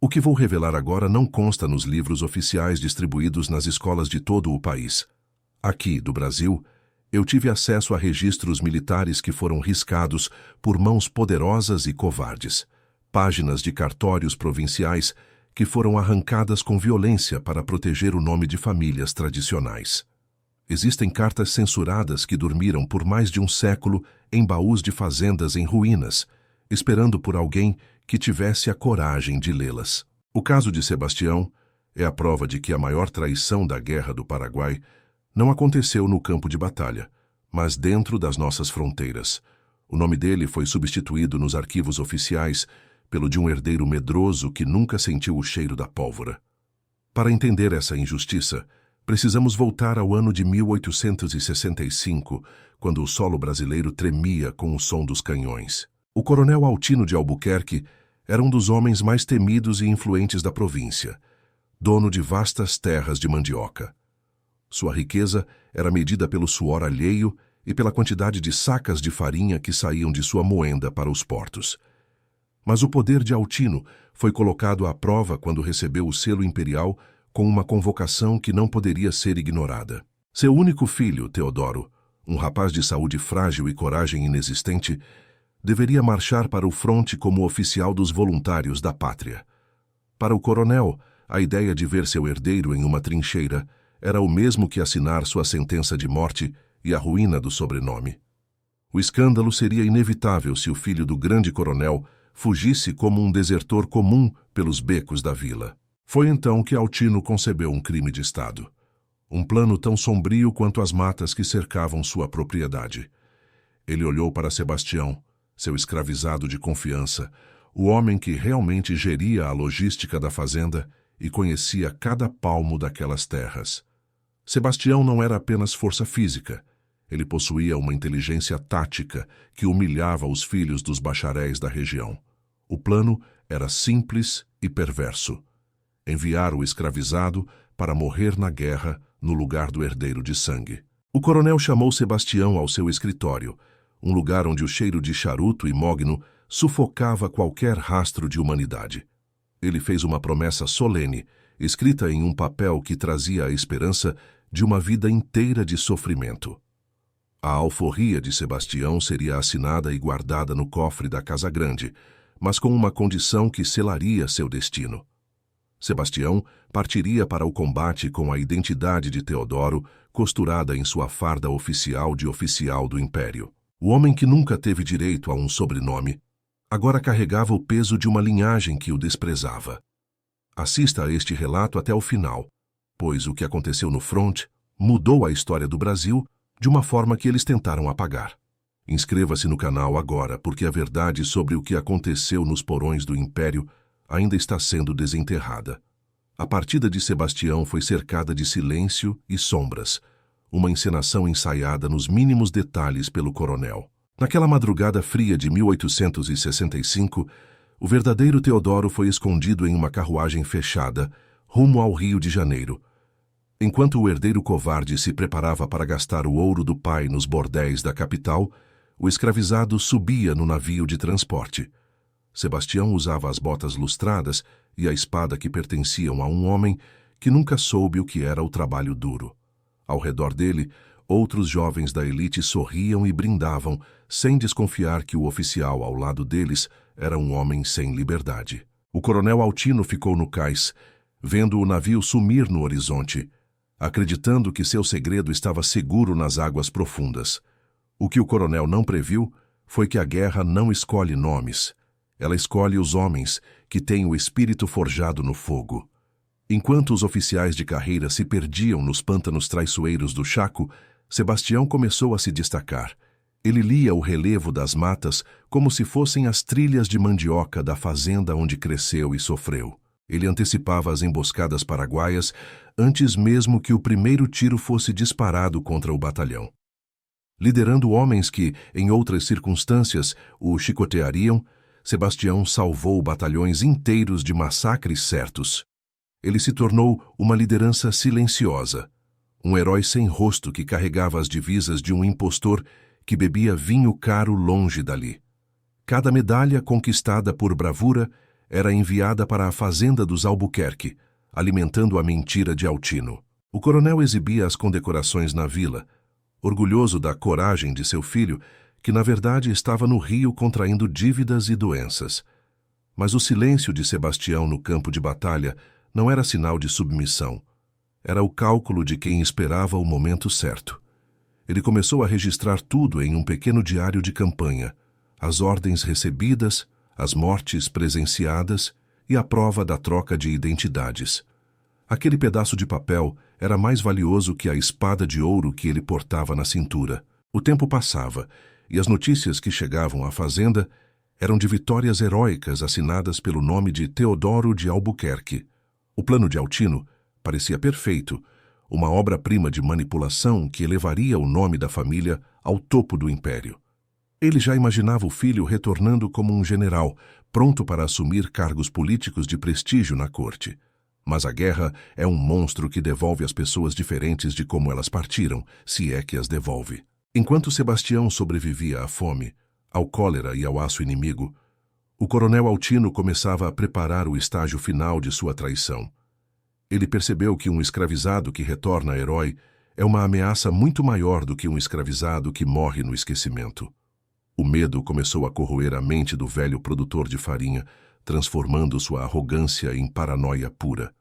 O que vou revelar agora não consta nos livros oficiais distribuídos nas escolas de todo o país. Aqui, do Brasil, eu tive acesso a registros militares que foram riscados por mãos poderosas e covardes, páginas de cartórios provinciais que foram arrancadas com violência para proteger o nome de famílias tradicionais. Existem cartas censuradas que dormiram por mais de um século em baús de fazendas em ruínas, esperando por alguém que tivesse a coragem de lê-las. O caso de Sebastião é a prova de que a maior traição da Guerra do Paraguai não aconteceu no campo de batalha, mas dentro das nossas fronteiras. O nome dele foi substituído nos arquivos oficiais pelo de um herdeiro medroso que nunca sentiu o cheiro da pólvora. Para entender essa injustiça, precisamos voltar ao ano de 1865, quando o solo brasileiro tremia com o som dos canhões. O coronel Altino de Albuquerque era um dos homens mais temidos e influentes da província, dono de vastas terras de mandioca. Sua riqueza era medida pelo suor alheio e pela quantidade de sacas de farinha que saíam de sua moenda para os portos. Mas o poder de Altino foi colocado à prova quando recebeu o selo imperial com uma convocação que não poderia ser ignorada. Seu único filho, Teodoro, um rapaz de saúde frágil e coragem inexistente, deveria marchar para o fronte como oficial dos voluntários da pátria. Para o coronel, a ideia de ver seu herdeiro em uma trincheira era o mesmo que assinar sua sentença de morte e a ruína do sobrenome. O escândalo seria inevitável se o filho do grande coronel fugisse como um desertor comum pelos becos da vila. Foi então que Altino concebeu um crime de Estado. Um plano tão sombrio quanto as matas que cercavam sua propriedade. Ele olhou para Sebastião, seu escravizado de confiança, o homem que realmente geria a logística da fazenda e conhecia cada palmo daquelas terras. Sebastião não era apenas força física. Ele possuía uma inteligência tática que humilhava os filhos dos bacharéis da região. O plano era simples e perverso. Enviar o escravizado para morrer na guerra no lugar do herdeiro de sangue. O coronel chamou Sebastião ao seu escritório, um lugar onde o cheiro de charuto e mogno sufocava qualquer rastro de humanidade. Ele fez uma promessa solene, escrita em um papel que trazia a esperança de uma vida inteira de sofrimento. A alforria de Sebastião seria assinada e guardada no cofre da Casa Grande, mas com uma condição que selaria seu destino. Sebastião partiria para o combate com a identidade de Teodoro costurada em sua farda oficial de oficial do Império. O homem que nunca teve direito a um sobrenome, agora carregava o peso de uma linhagem que o desprezava. Assista a este relato até o final, pois o que aconteceu no fronte mudou a história do Brasil de uma forma que eles tentaram apagar. Inscreva-se no canal agora, porque a verdade sobre o que aconteceu nos porões do Império ainda está sendo desenterrada. A partida de Sebastião foi cercada de silêncio e sombras, uma encenação ensaiada nos mínimos detalhes pelo coronel. Naquela madrugada fria de 1865, o verdadeiro Teodoro foi escondido em uma carruagem fechada, rumo ao Rio de Janeiro. Enquanto o herdeiro covarde se preparava para gastar o ouro do pai nos bordéis da capital, o escravizado subia no navio de transporte. Sebastião usava as botas lustradas e a espada que pertenciam a um homem que nunca soube o que era o trabalho duro. Ao redor dele, outros jovens da elite sorriam e brindavam, sem desconfiar que o oficial ao lado deles era um homem sem liberdade. O coronel Altino ficou no cais, vendo o navio sumir no horizonte, acreditando que seu segredo estava seguro nas águas profundas. O que o coronel não previu foi que a guerra não escolhe nomes. Ela escolhe os homens que têm o espírito forjado no fogo. Enquanto os oficiais de carreira se perdiam nos pântanos traiçoeiros do Chaco, Sebastião começou a se destacar. Ele lia o relevo das matas como se fossem as trilhas de mandioca da fazenda onde cresceu e sofreu. Ele antecipava as emboscadas paraguaias antes mesmo que o primeiro tiro fosse disparado contra o batalhão. Liderando homens que, em outras circunstâncias, o chicoteariam, Sebastião salvou batalhões inteiros de massacres certos. Ele se tornou uma liderança silenciosa, um herói sem rosto que carregava as divisas de um impostor que bebia vinho caro longe dali. Cada medalha conquistada por bravura era enviada para a fazenda dos Albuquerque, alimentando a mentira de Altino. O coronel exibia as condecorações na vila, orgulhoso da coragem de seu filho, que na verdade estava no Rio contraindo dívidas e doenças. Mas o silêncio de Sebastião no campo de batalha não era sinal de submissão. Era o cálculo de quem esperava o momento certo. Ele começou a registrar tudo em um pequeno diário de campanha: as ordens recebidas, as mortes presenciadas e a prova da troca de identidades. Aquele pedaço de papel era mais valioso que a espada de ouro que ele portava na cintura. O tempo passava, e as notícias que chegavam à fazenda eram de vitórias heróicas assinadas pelo nome de Teodoro de Albuquerque. O plano de Altino parecia perfeito, uma obra-prima de manipulação que elevaria o nome da família ao topo do império. Ele já imaginava o filho retornando como um general, pronto para assumir cargos políticos de prestígio na corte. Mas a guerra é um monstro que devolve as pessoas diferentes de como elas partiram, se é que as devolve. Enquanto Sebastião sobrevivia à fome, ao cólera e ao aço inimigo, o coronel Altino começava a preparar o estágio final de sua traição. Ele percebeu que um escravizado que retorna herói é uma ameaça muito maior do que um escravizado que morre no esquecimento. O medo começou a corroer a mente do velho produtor de farinha, transformando sua arrogância em paranoia pura.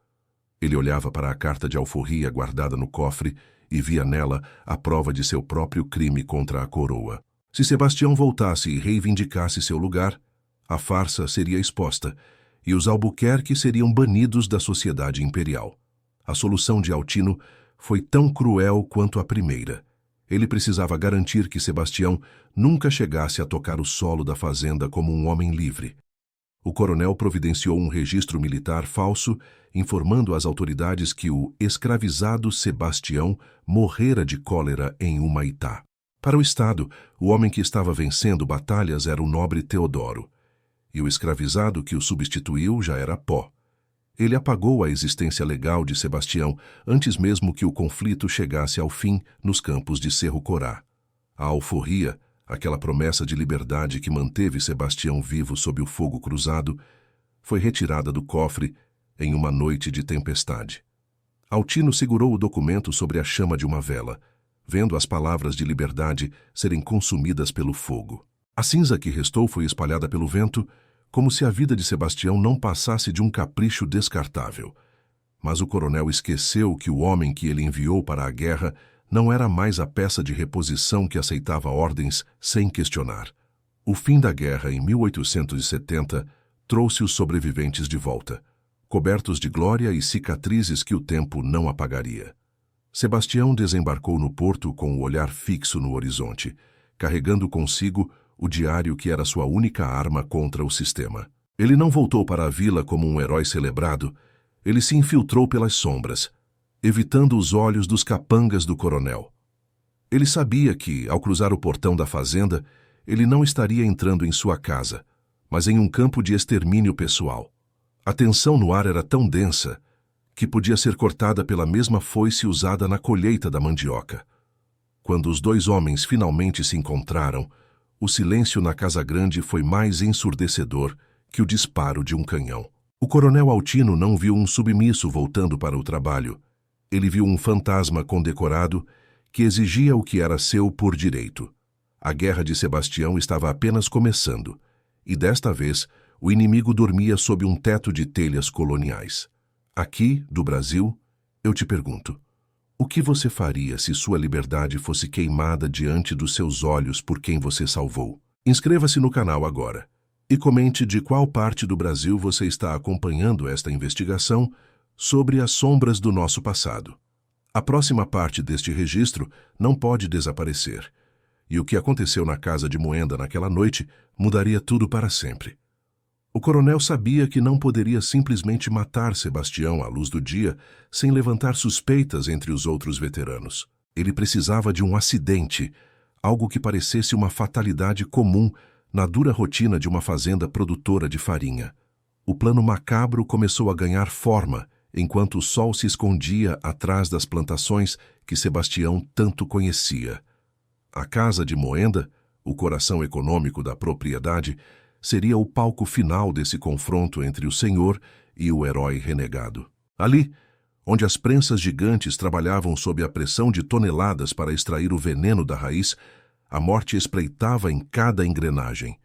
Ele olhava para a carta de alforria guardada no cofre e via nela a prova de seu próprio crime contra a coroa. Se Sebastião voltasse e reivindicasse seu lugar, a farsa seria exposta e os Albuquerque seriam banidos da sociedade imperial. A solução de Altino foi tão cruel quanto a primeira. Ele precisava garantir que Sebastião nunca chegasse a tocar o solo da fazenda como um homem livre. O coronel providenciou um registro militar falso, informando às autoridades que o escravizado Sebastião morrera de cólera em Humaitá. Para o Estado, o homem que estava vencendo batalhas era o nobre Teodoro, e o escravizado que o substituiu já era pó. Ele apagou a existência legal de Sebastião antes mesmo que o conflito chegasse ao fim nos campos de Cerro Corá. A alforria, aquela promessa de liberdade que manteve Sebastião vivo sob o fogo cruzado, foi retirada do cofre em uma noite de tempestade. Altino segurou o documento sobre a chama de uma vela, vendo as palavras de liberdade serem consumidas pelo fogo. A cinza que restou foi espalhada pelo vento, como se a vida de Sebastião não passasse de um capricho descartável. Mas o coronel esqueceu que o homem que ele enviou para a guerra não era mais a peça de reposição que aceitava ordens sem questionar. O fim da guerra em 1870 trouxe os sobreviventes de volta, cobertos de glória e cicatrizes que o tempo não apagaria. Sebastião desembarcou no porto com o olhar fixo no horizonte, carregando consigo o diário que era sua única arma contra o sistema. Ele não voltou para a vila como um herói celebrado, ele se infiltrou pelas sombras, evitando os olhos dos capangas do coronel. Ele sabia que, ao cruzar o portão da fazenda, ele não estaria entrando em sua casa, mas em um campo de extermínio pessoal. A tensão no ar era tão densa que podia ser cortada pela mesma foice usada na colheita da mandioca. Quando os dois homens finalmente se encontraram, o silêncio na Casa Grande foi mais ensurdecedor que o disparo de um canhão. O coronel Altino não viu um submisso voltando para o trabalho. Ele viu um fantasma condecorado que exigia o que era seu por direito. A guerra de Sebastião estava apenas começando, e desta vez o inimigo dormia sob um teto de telhas coloniais. Aqui, do Brasil, eu te pergunto: o que você faria se sua liberdade fosse queimada diante dos seus olhos por quem você salvou? Inscreva-se no canal agora e comente de qual parte do Brasil você está acompanhando esta investigação sobre as sombras do nosso passado. A próxima parte deste registro não pode desaparecer, e o que aconteceu na casa de Moenda naquela noite mudaria tudo para sempre. O coronel sabia que não poderia simplesmente matar Sebastião à luz do dia sem levantar suspeitas entre os outros veteranos. Ele precisava de um acidente, algo que parecesse uma fatalidade comum na dura rotina de uma fazenda produtora de farinha. O plano macabro começou a ganhar forma enquanto o sol se escondia atrás das plantações que Sebastião tanto conhecia. A casa de Moenda, o coração econômico da propriedade, seria o palco final desse confronto entre o senhor e o herói renegado. Ali, onde as prensas gigantes trabalhavam sob a pressão de toneladas para extrair o veneno da raiz, a morte espreitava em cada engrenagem.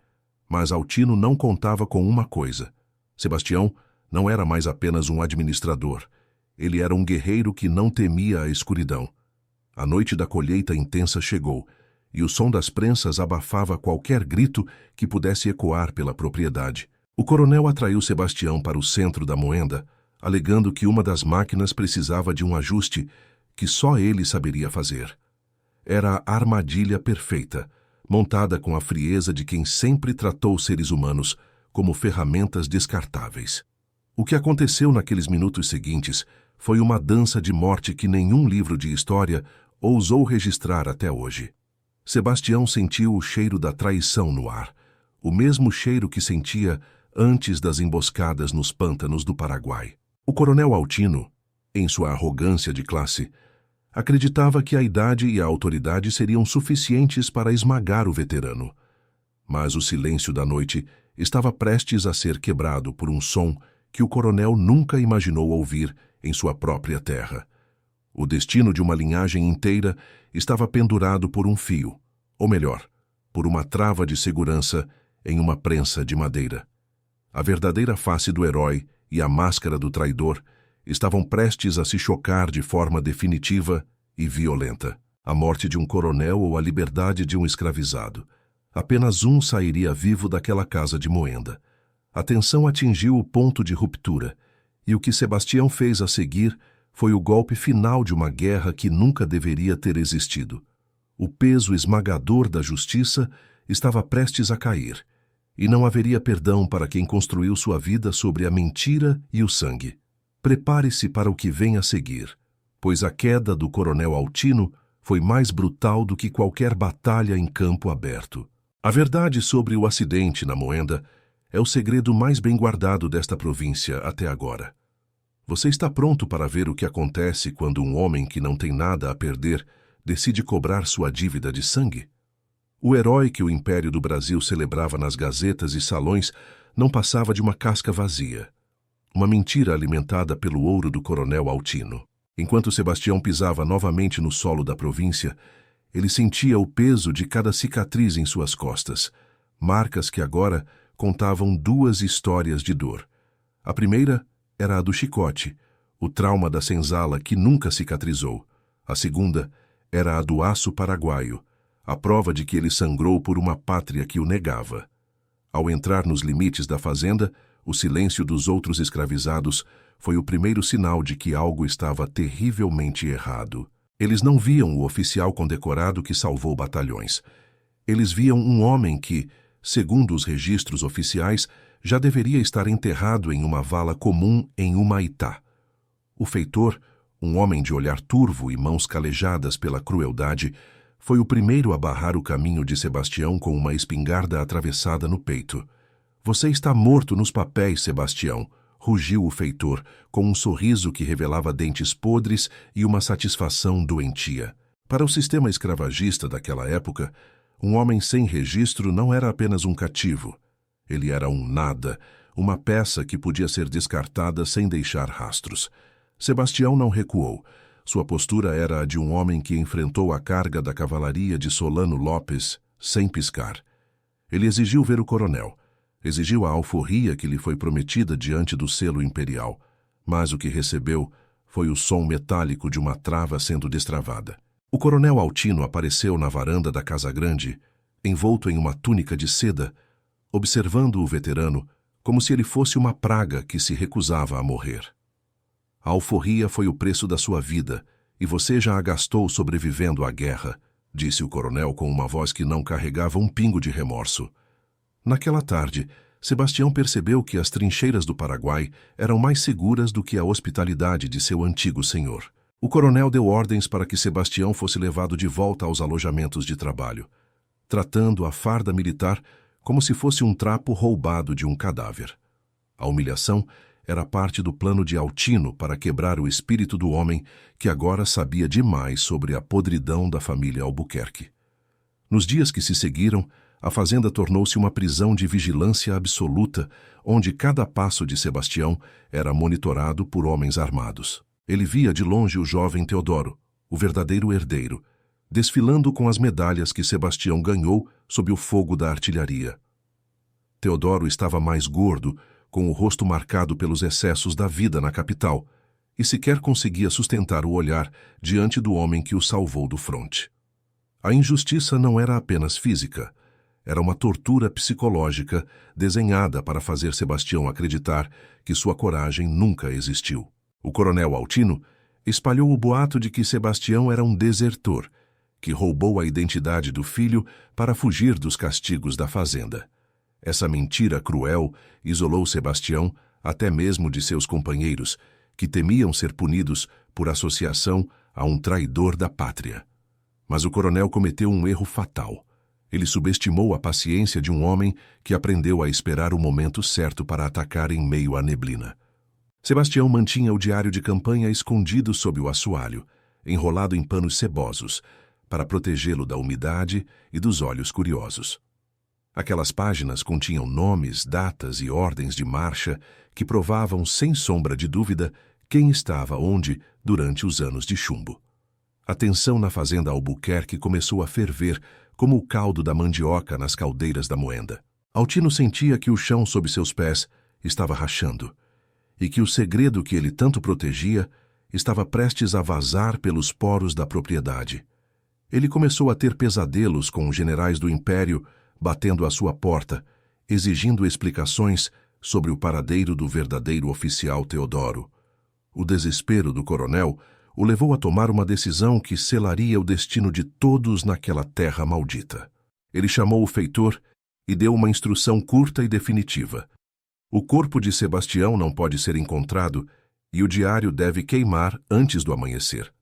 Mas Altino não contava com uma coisa. Sebastião não era mais apenas um administrador. Ele era um guerreiro que não temia a escuridão. A noite da colheita intensa chegou, e o som das prensas abafava qualquer grito que pudesse ecoar pela propriedade. O coronel atraiu Sebastião para o centro da moenda, alegando que uma das máquinas precisava de um ajuste que só ele saberia fazer. Era a armadilha perfeita, montada com a frieza de quem sempre tratou os seres humanos como ferramentas descartáveis. O que aconteceu naqueles minutos seguintes foi uma dança de morte que nenhum livro de história ousou registrar até hoje. Sebastião sentiu o cheiro da traição no ar, o mesmo cheiro que sentia antes das emboscadas nos pântanos do Paraguai. O coronel Altino, em sua arrogância de classe, acreditava que a idade e a autoridade seriam suficientes para esmagar o veterano. Mas o silêncio da noite estava prestes a ser quebrado por um som que o coronel nunca imaginou ouvir em sua própria terra. O destino de uma linhagem inteira estava pendurado por um fio, ou melhor, por uma trava de segurança em uma prensa de madeira. A verdadeira face do herói e a máscara do traidor estavam prestes a se chocar de forma definitiva e violenta. A morte de um coronel ou a liberdade de um escravizado. Apenas um sairia vivo daquela casa de moenda. A tensão atingiu o ponto de ruptura, e o que Sebastião fez a seguir foi o golpe final de uma guerra que nunca deveria ter existido. O peso esmagador da justiça estava prestes a cair, e não haveria perdão para quem construiu sua vida sobre a mentira e o sangue. Prepare-se para o que vem a seguir, pois a queda do coronel Altino foi mais brutal do que qualquer batalha em campo aberto. A verdade sobre o acidente na moenda é o segredo mais bem guardado desta província até agora. Você está pronto para ver o que acontece quando um homem que não tem nada a perder decide cobrar sua dívida de sangue? O herói que o Império do Brasil celebrava nas gazetas e salões não passava de uma casca vazia. Uma mentira alimentada pelo ouro do coronel Altino. Enquanto Sebastião pisava novamente no solo da província, ele sentia o peso de cada cicatriz em suas costas, marcas que agora contavam duas histórias de dor. A primeira era a do chicote, o trauma da senzala que nunca cicatrizou. A segunda era a do aço paraguaio, a prova de que ele sangrou por uma pátria que o negava. Ao entrar nos limites da fazenda, o silêncio dos outros escravizados foi o primeiro sinal de que algo estava terrivelmente errado. Eles não viam o oficial condecorado que salvou batalhões. Eles viam um homem que, segundo os registros oficiais, já deveria estar enterrado em uma vala comum em Humaitá. O feitor, um homem de olhar turvo e mãos calejadas pela crueldade, foi o primeiro a barrar o caminho de Sebastião com uma espingarda atravessada no peito. "Você está morto nos papéis, Sebastião", rugiu o feitor, com um sorriso que revelava dentes podres e uma satisfação doentia. Para o sistema escravagista daquela época, um homem sem registro não era apenas um cativo. Ele era um nada, uma peça que podia ser descartada sem deixar rastros. Sebastião não recuou. Sua postura era a de um homem que enfrentou a carga da cavalaria de Solano Lopes sem piscar. Ele exigiu ver o coronel. Exigiu a alforria que lhe foi prometida diante do selo imperial, mas o que recebeu foi o som metálico de uma trava sendo destravada. O coronel Altino apareceu na varanda da Casa Grande, envolto em uma túnica de seda, observando o veterano como se ele fosse uma praga que se recusava a morrer. "A alforria foi o preço da sua vida, e você já a gastou sobrevivendo à guerra", disse o coronel com uma voz que não carregava um pingo de remorso. Naquela tarde, Sebastião percebeu que as trincheiras do Paraguai eram mais seguras do que a hospitalidade de seu antigo senhor. O coronel deu ordens para que Sebastião fosse levado de volta aos alojamentos de trabalho, tratando a farda militar como se fosse um trapo roubado de um cadáver. A humilhação era parte do plano de Altino para quebrar o espírito do homem que agora sabia demais sobre a podridão da família Albuquerque. Nos dias que se seguiram, A fazenda tornou-se uma prisão de vigilância absoluta, onde cada passo de Sebastião era monitorado por homens armados. Ele via de longe o jovem Teodoro, o verdadeiro herdeiro, desfilando com as medalhas que Sebastião ganhou sob o fogo da artilharia. Teodoro estava mais gordo, com o rosto marcado pelos excessos da vida na capital, e sequer conseguia sustentar o olhar diante do homem que o salvou do fronte. A injustiça não era apenas física, era uma tortura psicológica desenhada para fazer Sebastião acreditar que sua coragem nunca existiu. O coronel Altino espalhou o boato de que Sebastião era um desertor, que roubou a identidade do filho para fugir dos castigos da fazenda. Essa mentira cruel isolou Sebastião até mesmo de seus companheiros, que temiam ser punidos por associação a um traidor da pátria. Mas o coronel cometeu um erro fatal. Ele subestimou a paciência de um homem que aprendeu a esperar o momento certo para atacar em meio à neblina. Sebastião mantinha o diário de campanha escondido sob o assoalho, enrolado em panos sebosos, para protegê-lo da umidade e dos olhos curiosos. Aquelas páginas continham nomes, datas e ordens de marcha que provavam sem sombra de dúvida quem estava onde durante os anos de chumbo. A tensão na fazenda Albuquerque começou a ferver como o caldo da mandioca nas caldeiras da moenda. Altino sentia que o chão sob seus pés estava rachando e que o segredo que ele tanto protegia estava prestes a vazar pelos poros da propriedade. Ele começou a ter pesadelos com os generais do Império batendo à sua porta, exigindo explicações sobre o paradeiro do verdadeiro oficial Teodoro. O desespero do coronel o levou a tomar uma decisão que selaria o destino de todos naquela terra maldita. Ele chamou o feitor e deu uma instrução curta e definitiva. O corpo de Sebastião não pode ser encontrado e o diário deve queimar antes do amanhecer.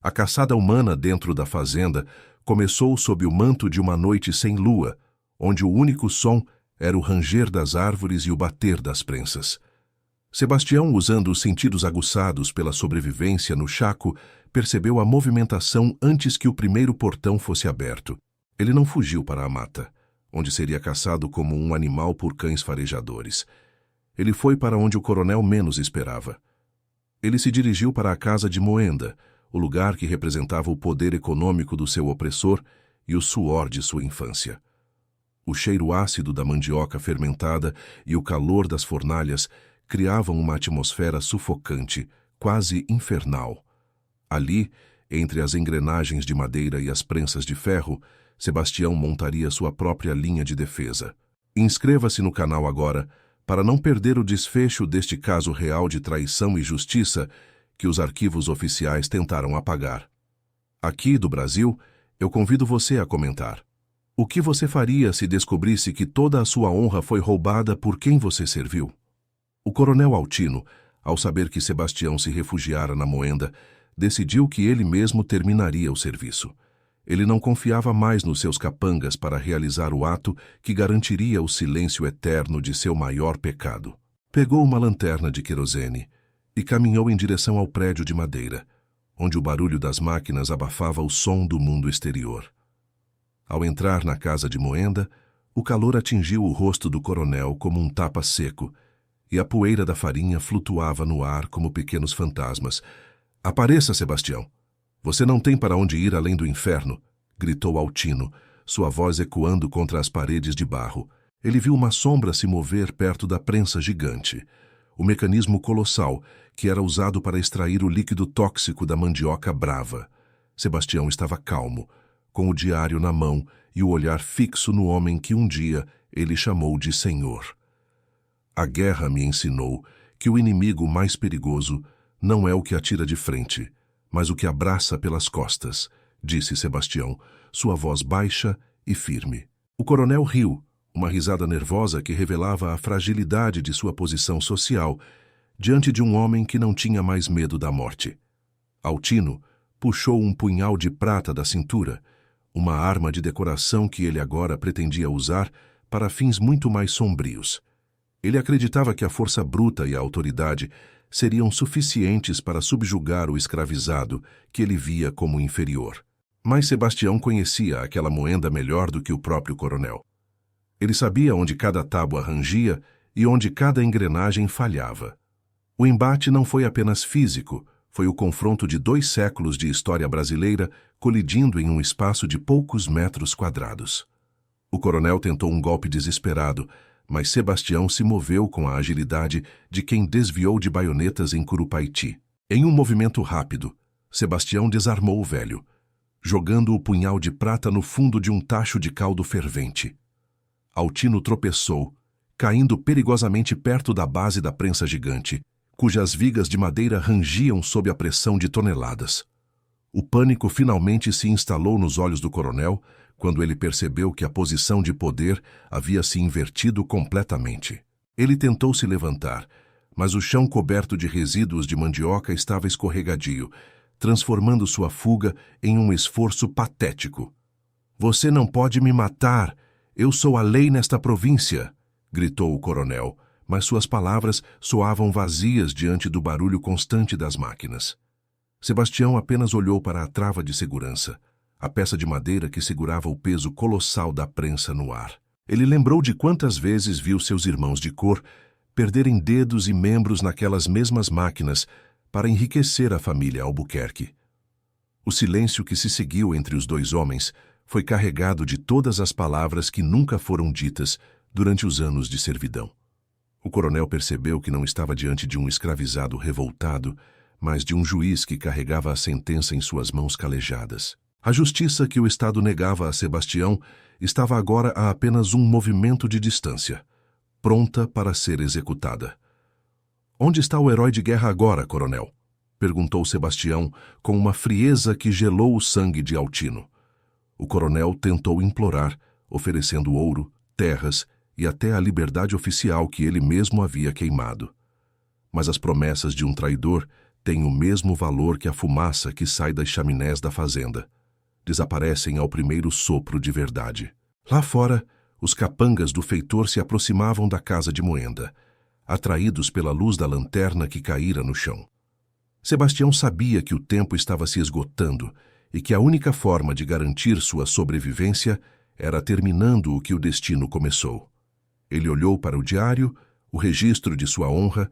A caçada humana dentro da fazenda começou sob o manto de uma noite sem lua, onde o único som era o ranger das árvores e o bater das prensas. Sebastião, usando os sentidos aguçados pela sobrevivência no Chaco, percebeu a movimentação antes que o primeiro portão fosse aberto. Ele não fugiu para a mata, onde seria caçado como um animal por cães farejadores. Ele foi para onde o coronel menos esperava. Ele se dirigiu para a casa de Moenda, o lugar que representava o poder econômico do seu opressor e o suor de sua infância. O cheiro ácido da mandioca fermentada e o calor das fornalhas criavam uma atmosfera sufocante, quase infernal. Ali, entre as engrenagens de madeira e as prensas de ferro, Sebastião montaria sua própria linha de defesa. Inscreva-se no canal agora para não perder o desfecho deste caso real de traição e justiça que os arquivos oficiais tentaram apagar. Aqui do Brasil, eu convido você a comentar. O que você faria se descobrisse que toda a sua honra foi roubada por quem você serviu? O coronel Altino, ao saber que Sebastião se refugiara na Moenda, decidiu que ele mesmo terminaria o serviço. Ele não confiava mais nos seus capangas para realizar o ato que garantiria o silêncio eterno de seu maior pecado. Pegou uma lanterna de querosene e caminhou em direção ao prédio de madeira, onde o barulho das máquinas abafava o som do mundo exterior. Ao entrar na casa de Moenda, o calor atingiu o rosto do coronel como um tapa seco, e a poeira da farinha flutuava no ar como pequenos fantasmas. "Apareça, Sebastião! Você não tem para onde ir além do inferno!" gritou Altino, sua voz ecoando contra as paredes de barro. Ele viu uma sombra se mover perto da prensa gigante, o mecanismo colossal que era usado para extrair o líquido tóxico da mandioca brava. Sebastião estava calmo, com o diário na mão e o olhar fixo no homem que um dia ele chamou de Senhor. "A guerra me ensinou que o inimigo mais perigoso não é o que atira de frente, mas o que abraça pelas costas", disse Sebastião, sua voz baixa e firme. O coronel riu, uma risada nervosa que revelava a fragilidade de sua posição social diante de um homem que não tinha mais medo da morte. Altino puxou um punhal de prata da cintura, uma arma de decoração que ele agora pretendia usar para fins muito mais sombrios. Ele acreditava que a força bruta e a autoridade seriam suficientes para subjugar o escravizado que ele via como inferior. Mas Sebastião conhecia aquela moenda melhor do que o próprio coronel. Ele sabia onde cada tábua rangia e onde cada engrenagem falhava. O embate não foi apenas físico, foi o confronto de 2 séculos de história brasileira colidindo em um espaço de poucos metros quadrados. O coronel tentou um golpe desesperado, mas Sebastião se moveu com a agilidade de quem desviou de baionetas em Curupaiti. Em um movimento rápido, Sebastião desarmou o velho, jogando o punhal de prata no fundo de um tacho de caldo fervente. Altino tropeçou, caindo perigosamente perto da base da prensa gigante, cujas vigas de madeira rangiam sob a pressão de toneladas. O pânico finalmente se instalou nos olhos do coronel quando ele percebeu que a posição de poder havia se invertido completamente. Ele tentou se levantar, mas o chão coberto de resíduos de mandioca estava escorregadio, transformando sua fuga em um esforço patético. "Você não pode me matar! Eu sou a lei nesta província!" gritou o coronel, mas suas palavras soavam vazias diante do barulho constante das máquinas. Sebastião apenas olhou para a trava de segurança, a peça de madeira que segurava o peso colossal da prensa no ar. Ele lembrou de quantas vezes viu seus irmãos de cor perderem dedos e membros naquelas mesmas máquinas para enriquecer a família Albuquerque. O silêncio que se seguiu entre os 2 homens foi carregado de todas as palavras que nunca foram ditas durante os anos de servidão. O coronel percebeu que não estava diante de um escravizado revoltado, mas de um juiz que carregava a sentença em suas mãos calejadas. A justiça que o Estado negava a Sebastião estava agora a apenas um movimento de distância, pronta para ser executada. "Onde está o herói de guerra agora, coronel?" perguntou Sebastião com uma frieza que gelou o sangue de Altino. O coronel tentou implorar, oferecendo ouro, terras e até a liberdade oficial que ele mesmo havia queimado. Mas as promessas de um traidor têm o mesmo valor que a fumaça que sai das chaminés da fazenda. Desaparecem ao primeiro sopro de verdade. Lá fora, os capangas do feitor se aproximavam da casa de Moenda, atraídos pela luz da lanterna que caíra no chão. Sebastião sabia que o tempo estava se esgotando e que a única forma de garantir sua sobrevivência era terminando o que o destino começou. Ele olhou para o diário, o registro de sua honra,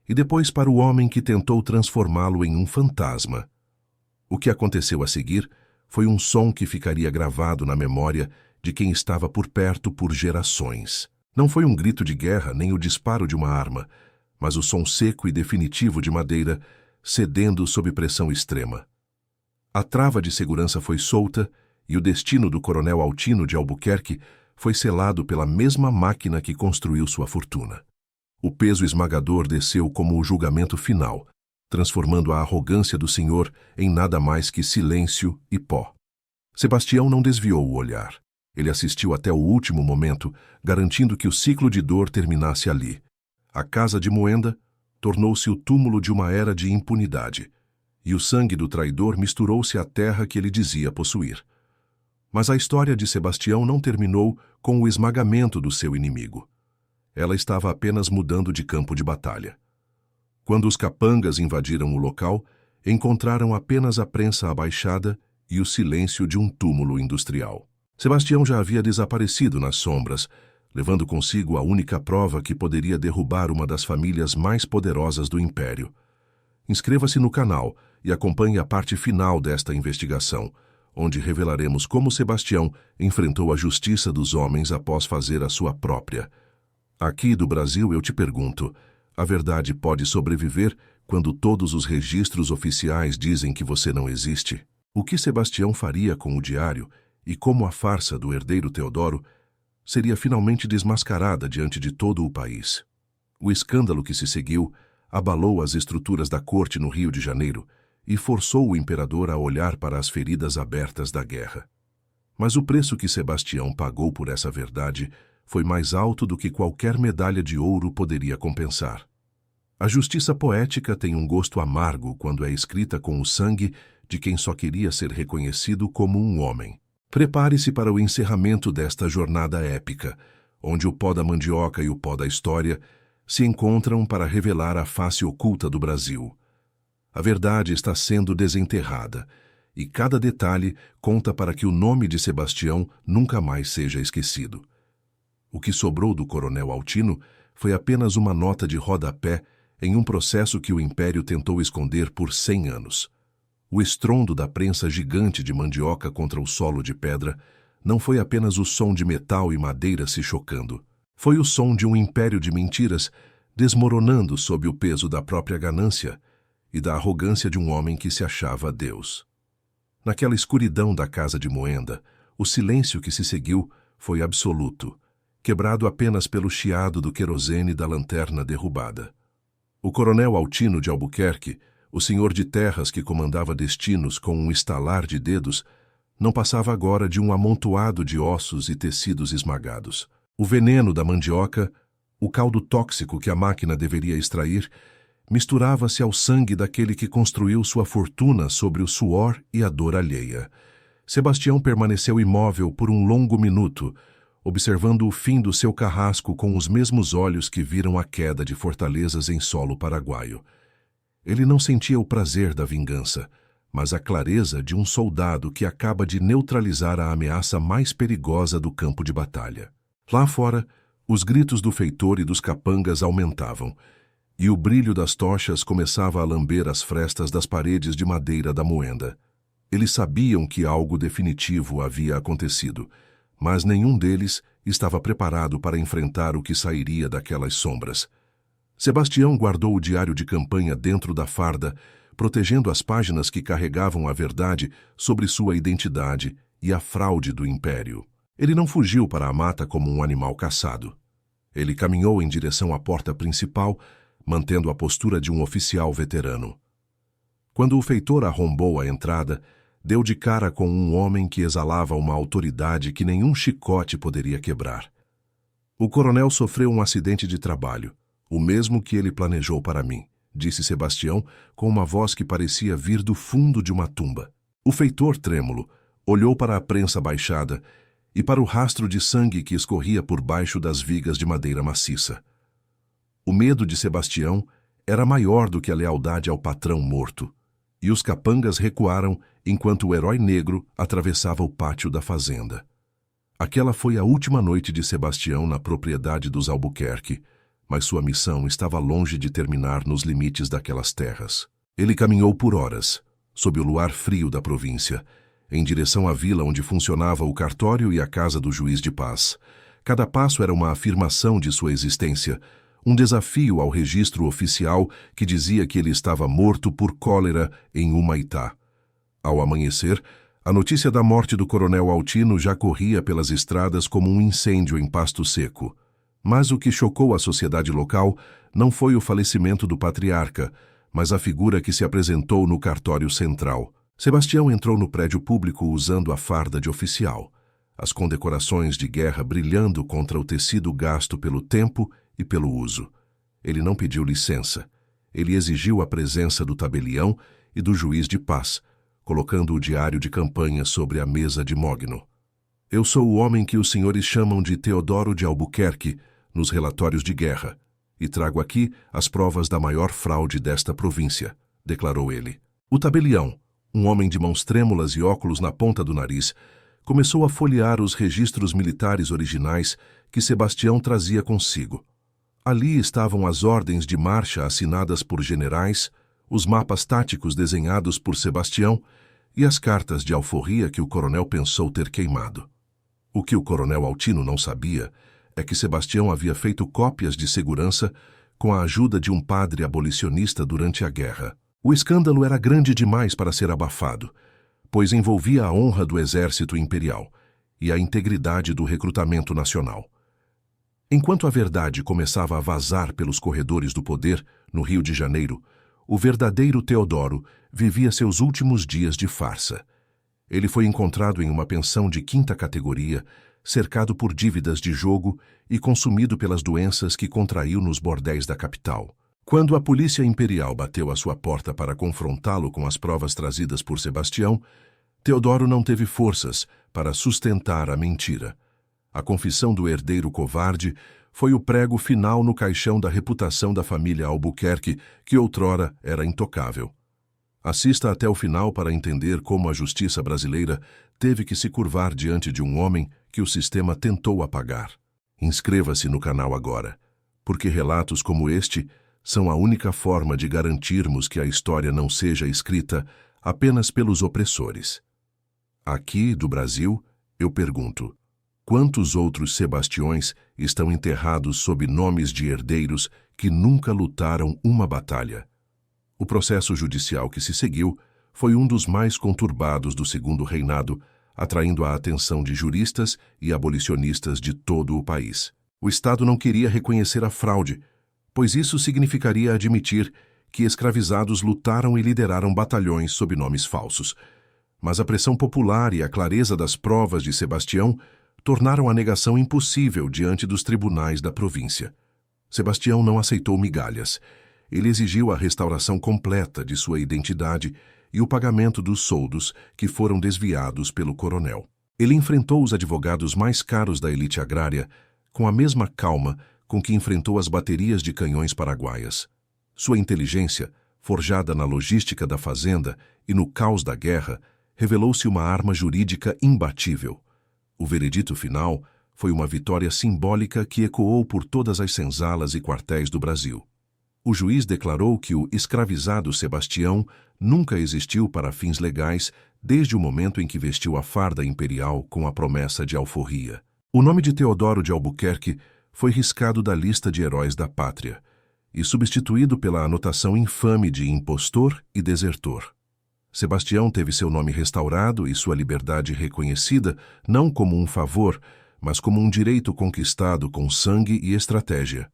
e depois para o homem que tentou transformá-lo em um fantasma. O que aconteceu a seguir foi um som que ficaria gravado na memória de quem estava por perto por gerações. Não foi um grito de guerra nem o disparo de uma arma, mas o som seco e definitivo de madeira cedendo sob pressão extrema. A trava de segurança foi solta e o destino do coronel Altino de Albuquerque foi selado pela mesma máquina que construiu sua fortuna. O peso esmagador desceu como o julgamento final, transformando a arrogância do senhor em nada mais que silêncio e pó. Sebastião não desviou o olhar. Ele assistiu até o último momento, garantindo que o ciclo de dor terminasse ali. A casa de Moenda tornou-se o túmulo de uma era de impunidade, e o sangue do traidor misturou-se à terra que ele dizia possuir. Mas a história de Sebastião não terminou com o esmagamento do seu inimigo. Ela estava apenas mudando de campo de batalha. Quando os capangas invadiram o local, encontraram apenas a prensa abaixada e o silêncio de um túmulo industrial. Sebastião já havia desaparecido nas sombras, levando consigo a única prova que poderia derrubar uma das famílias mais poderosas do Império. Inscreva-se no canal e acompanhe a parte final desta investigação, onde revelaremos como Sebastião enfrentou a justiça dos homens após fazer a sua própria. Aqui do Brasil eu te pergunto, a verdade pode sobreviver quando todos os registros oficiais dizem que você não existe? O que Sebastião faria com o diário e como a farsa do herdeiro Teodoro seria finalmente desmascarada diante de todo o país? O escândalo que se seguiu abalou as estruturas da corte no Rio de Janeiro e forçou o imperador a olhar para as feridas abertas da guerra. Mas o preço que Sebastião pagou por essa verdade foi mais alto do que qualquer medalha de ouro poderia compensar. A justiça poética tem um gosto amargo quando é escrita com o sangue de quem só queria ser reconhecido como um homem. Prepare-se para o encerramento desta jornada épica, onde o pó da mandioca e o pó da história se encontram para revelar a face oculta do Brasil. A verdade está sendo desenterrada, e cada detalhe conta para que o nome de Sebastião nunca mais seja esquecido. O que sobrou do coronel Altino foi apenas uma nota de rodapé em um processo que o Império tentou esconder por 100 anos. O estrondo da prensa gigante de mandioca contra o solo de pedra não foi apenas o som de metal e madeira se chocando. Foi o som de um império de mentiras desmoronando sob o peso da própria ganância e da arrogância de um homem que se achava Deus. Naquela escuridão da casa de Moenda, o silêncio que se seguiu foi absoluto, quebrado apenas pelo chiado do querosene da lanterna derrubada. O coronel Altino de Albuquerque, o senhor de terras que comandava destinos com um estalar de dedos, não passava agora de um amontoado de ossos e tecidos esmagados. O veneno da mandioca, o caldo tóxico que a máquina deveria extrair, misturava-se ao sangue daquele que construiu sua fortuna sobre o suor e a dor alheia. Sebastião permaneceu imóvel por um longo minuto, observando o fim do seu carrasco com os mesmos olhos que viram a queda de fortalezas em solo paraguaio. Ele não sentia o prazer da vingança, mas a clareza de um soldado que acaba de neutralizar a ameaça mais perigosa do campo de batalha. Lá fora, os gritos do feitor e dos capangas aumentavam, e o brilho das tochas começava a lamber as frestas das paredes de madeira da moenda. Eles sabiam que algo definitivo havia acontecido, mas nenhum deles estava preparado para enfrentar o que sairia daquelas sombras. Sebastião guardou o diário de campanha dentro da farda, protegendo as páginas que carregavam a verdade sobre sua identidade e a fraude do Império. Ele não fugiu para a mata como um animal caçado. Ele caminhou em direção à porta principal, mantendo a postura de um oficial veterano. Quando o feitor arrombou a entrada, deu de cara com um homem que exalava uma autoridade que nenhum chicote poderia quebrar. O coronel sofreu um acidente de trabalho, o mesmo que ele planejou para mim, disse Sebastião com uma voz que parecia vir do fundo de uma tumba. O feitor, trêmulo, olhou para a prensa baixada e para o rastro de sangue que escorria por baixo das vigas de madeira maciça. O medo de Sebastião era maior do que a lealdade ao patrão morto, e os capangas recuaram enquanto o herói negro atravessava o pátio da fazenda. Aquela foi a última noite de Sebastião na propriedade dos Albuquerque, mas sua missão estava longe de terminar nos limites daquelas terras. Ele caminhou por horas, sob o luar frio da província, em direção à vila onde funcionava o cartório e a casa do juiz de paz. Cada passo era uma afirmação de sua existência, um desafio ao registro oficial que dizia que ele estava morto por cólera em Humaitá. Ao amanhecer, a notícia da morte do coronel Altino já corria pelas estradas como um incêndio em pasto seco. Mas o que chocou a sociedade local não foi o falecimento do patriarca, mas a figura que se apresentou no cartório central. Sebastião entrou no prédio público usando a farda de oficial, as condecorações de guerra brilhando contra o tecido gasto pelo tempo e pelo uso. Ele não pediu licença. Ele exigiu a presença do tabelião e do juiz de paz, colocando o diário de campanha sobre a mesa de Mogno. Eu sou o homem que os senhores chamam de Teodoro de Albuquerque nos relatórios de guerra, e trago aqui as provas da maior fraude desta província, declarou ele. O tabelião, um homem de mãos trêmulas e óculos na ponta do nariz, começou a folhear os registros militares originais que Sebastião trazia consigo. Ali estavam as ordens de marcha assinadas por generais, os mapas táticos desenhados por Sebastião e as cartas de alforria que o coronel pensou ter queimado. O que o coronel Altino não sabia é que Sebastião havia feito cópias de segurança com a ajuda de um padre abolicionista durante a guerra. O escândalo era grande demais para ser abafado, pois envolvia a honra do exército imperial e a integridade do recrutamento nacional. Enquanto a verdade começava a vazar pelos corredores do poder, no Rio de Janeiro, o verdadeiro Teodoro vivia seus últimos dias de farsa. Ele foi encontrado em uma pensão de 5ª categoria, cercado por dívidas de jogo e consumido pelas doenças que contraiu nos bordéis da capital. Quando a polícia imperial bateu à sua porta para confrontá-lo com as provas trazidas por Sebastião, Teodoro não teve forças para sustentar a mentira. A confissão do herdeiro covarde foi o prego final no caixão da reputação da família Albuquerque, que outrora era intocável. Assista até o final para entender como a justiça brasileira teve que se curvar diante de um homem que o sistema tentou apagar. Inscreva-se no canal agora, porque relatos como este são a única forma de garantirmos que a história não seja escrita apenas pelos opressores. Aqui, do Brasil, eu pergunto: quantos outros Sebastiões estão enterrados sob nomes de herdeiros que nunca lutaram uma batalha? O processo judicial que se seguiu foi um dos mais conturbados do Segundo Reinado, atraindo a atenção de juristas e abolicionistas de todo o país. O Estado não queria reconhecer a fraude, pois isso significaria admitir que escravizados lutaram e lideraram batalhões sob nomes falsos. Mas a pressão popular e a clareza das provas de Sebastião tornaram a negação impossível diante dos tribunais da província. Sebastião não aceitou migalhas. Ele exigiu a restauração completa de sua identidade e o pagamento dos soldos que foram desviados pelo coronel. Ele enfrentou os advogados mais caros da elite agrária com a mesma calma com que enfrentou as baterias de canhões paraguaias. Sua inteligência, forjada na logística da fazenda e no caos da guerra, revelou-se uma arma jurídica imbatível. O veredito final foi uma vitória simbólica que ecoou por todas as senzalas e quartéis do Brasil. O juiz declarou que o escravizado Sebastião nunca existiu para fins legais desde o momento em que vestiu a farda imperial com a promessa de alforria. O nome de Teodoro de Albuquerque foi riscado da lista de heróis da pátria e substituído pela anotação infame de impostor e desertor. Sebastião teve seu nome restaurado e sua liberdade reconhecida não como um favor, mas como um direito conquistado com sangue e estratégia.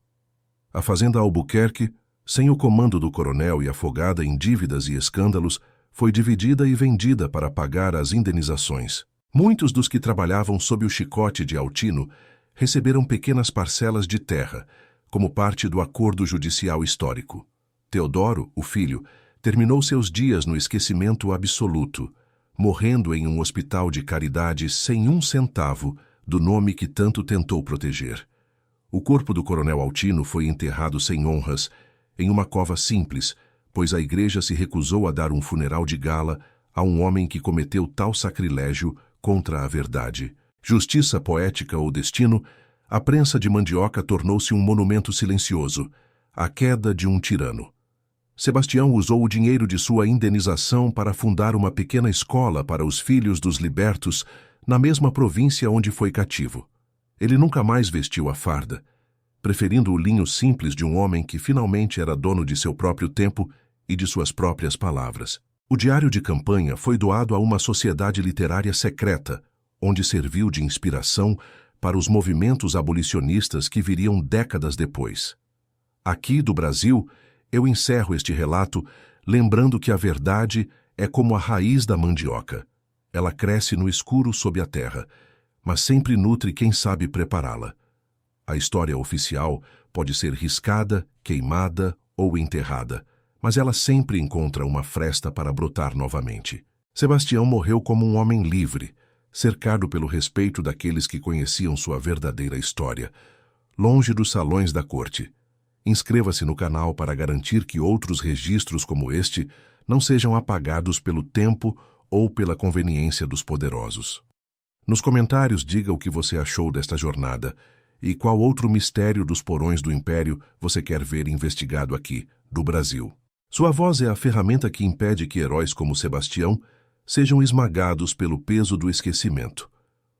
A fazenda Albuquerque, sem o comando do coronel e afogada em dívidas e escândalos, foi dividida e vendida para pagar as indenizações. Muitos dos que trabalhavam sob o chicote de Altino receberam pequenas parcelas de terra, como parte do acordo judicial histórico. Teodoro, o filho, terminou seus dias no esquecimento absoluto, morrendo em um hospital de caridade sem um centavo do nome que tanto tentou proteger. O corpo do coronel Altino foi enterrado sem honras, em uma cova simples, pois a igreja se recusou a dar um funeral de gala a um homem que cometeu tal sacrilégio contra a verdade. Justiça poética ou destino, a prensa de Mandioca tornou-se um monumento silencioso, a queda de um tirano. Sebastião usou o dinheiro de sua indenização para fundar uma pequena escola para os filhos dos libertos na mesma província onde foi cativo. Ele nunca mais vestiu a farda, preferindo o linho simples de um homem que finalmente era dono de seu próprio tempo e de suas próprias palavras. O diário de campanha foi doado a uma sociedade literária secreta, onde serviu de inspiração para os movimentos abolicionistas que viriam décadas depois. Aqui, do Brasil, eu encerro este relato lembrando que a verdade é como a raiz da mandioca. Ela cresce no escuro sob a terra, mas sempre nutre quem sabe prepará-la. A história oficial pode ser riscada, queimada ou enterrada, mas ela sempre encontra uma fresta para brotar novamente. Sebastião morreu como um homem livre, cercado pelo respeito daqueles que conheciam sua verdadeira história, longe dos salões da corte. Inscreva-se no canal para garantir que outros registros como este não sejam apagados pelo tempo ou pela conveniência dos poderosos. Nos comentários diga o que você achou desta jornada e qual outro mistério dos porões do Império você quer ver investigado aqui, do Brasil. Sua voz é a ferramenta que impede que heróis como Sebastião sejam esmagados pelo peso do esquecimento.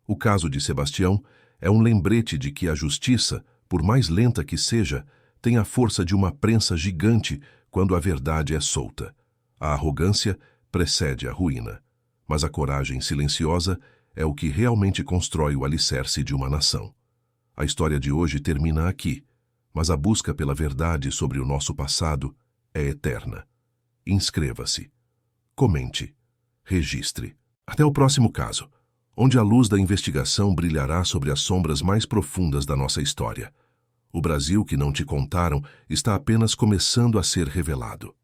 O caso de Sebastião é um lembrete de que a justiça, por mais lenta que seja, tem a força de uma prensa gigante quando a verdade é solta. A arrogância precede a ruína, mas a coragem silenciosa é o que realmente constrói o alicerce de uma nação. A história de hoje termina aqui, mas a busca pela verdade sobre o nosso passado é eterna. Inscreva-se, comente, registre. Até o próximo caso, onde a luz da investigação brilhará sobre as sombras mais profundas da nossa história. O Brasil que não te contaram está apenas começando a ser revelado.